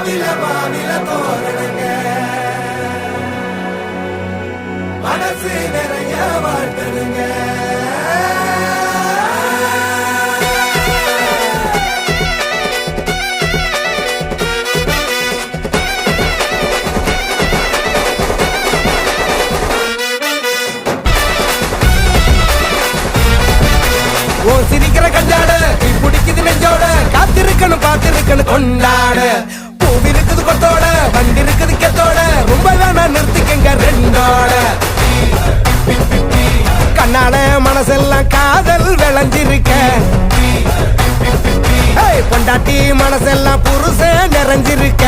மாவில மாவில தோரணங்க மனசு நிறைய வாழ்த்தனுங்க ஓ சிரிக்கிற கஞ்சாட பிடிக்குது நெஞ்சோட காத்திருக்கணும் கொண்டாட பூவி இருக்குது கொத்தோட வண்டி இருக்குது கெத்தோட ரொம்ப வேணா நிறுத்திக்கங்க ரெண்டோட கண்ணால மனசெல்லாம் காதல் விளைஞ்சிருக்க பொண்டாட்டி மனசெல்லாம் புருஷன் நிறைஞ்சிருக்க